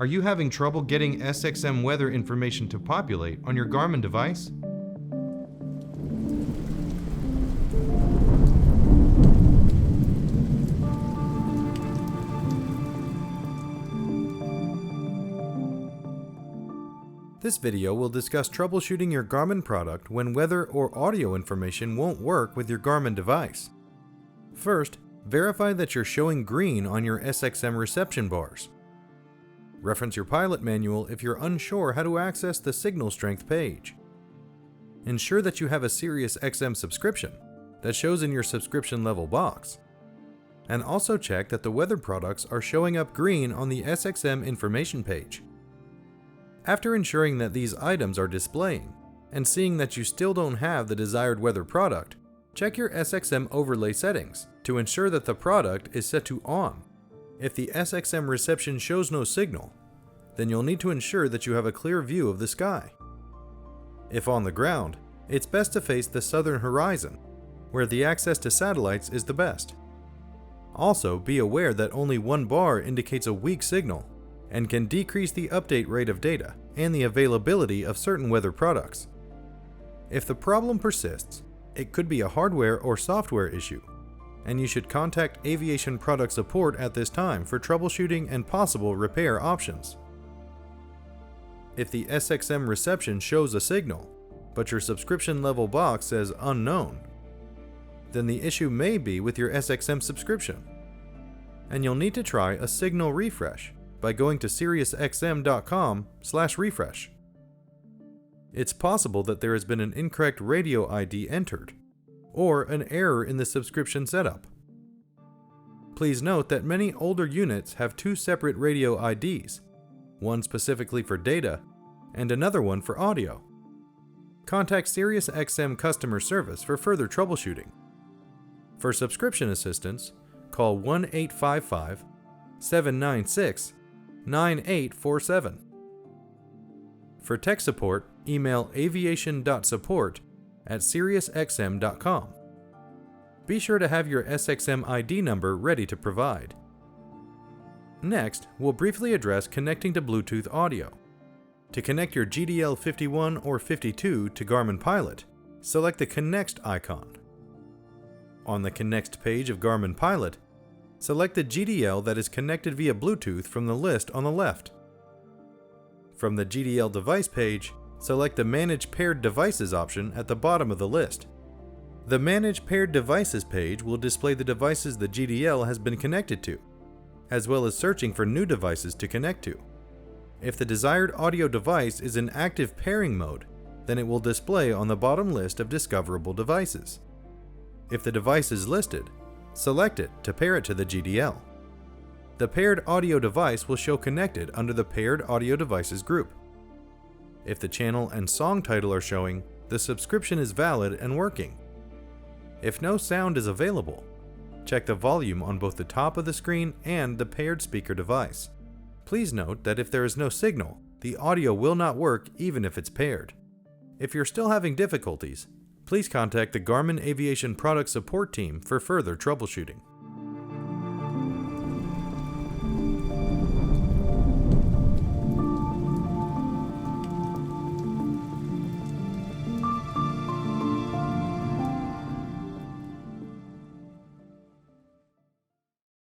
Are you having trouble getting SXM weather information to populate on your Garmin device? This video will discuss troubleshooting your Garmin product when weather or audio information won't work with your Garmin device. First, verify that you're showing green on your SXM reception bars. Reference your pilot manual if you're unsure how to access the signal strength page. Ensure that you have a SiriusXM subscription that shows in your subscription level box. And also check that the weather products are showing up green on the SXM information page. After ensuring that these items are displaying, and seeing that you still don't have the desired weather product, check your SXM overlay settings to ensure that the product is set to on. If the SXM reception shows no signal, then you'll need to ensure that you have a clear view of the sky. If on the ground, it's best to face the southern horizon, where the access to satellites is the best. Also, be aware that only one bar indicates a weak signal and can decrease the update rate of data and the availability of certain weather products. If the problem persists, it could be a hardware or software issue, and you should contact aviation product support at this time for troubleshooting and possible repair options. If the SXM reception shows a signal, but your subscription level box says unknown, then the issue may be with your SXM subscription, and you'll need to try a signal refresh by going to SiriusXM.com/refresh. It's possible that there has been an incorrect radio ID entered, or an error in the subscription setup. Please note that many older units have two separate radio IDs, one specifically for data and another one for audio. Contact SiriusXM customer service for further troubleshooting. For subscription assistance, call 1-855-796-9847. For tech support, email aviation.support@SiriusXM.com. Be sure to have your SXM ID number ready to provide. Next, we'll briefly address connecting to Bluetooth audio. To connect your GDL 51 or 52 to Garmin Pilot, select the Connect icon. On the Connect page of Garmin Pilot, select the GDL that is connected via Bluetooth from the list on the left. From the GDL device page, select the Manage Paired Devices option at the bottom of the list. The Manage Paired Devices page will display the devices the GDL has been connected to, as well as searching for new devices to connect to. If the desired audio device is in active pairing mode, then it will display on the bottom list of discoverable devices. If the device is listed, select it to pair it to the GDL. The paired audio device will show connected under the Paired Audio Devices group. If the channel and song title are showing, the subscription is valid and working. If no sound is available, check the volume on both the top of the screen and the paired speaker device. Please note that if there is no signal, the audio will not work even if it's paired. If you're still having difficulties, please contact the Garmin Aviation Product Support Team for further troubleshooting.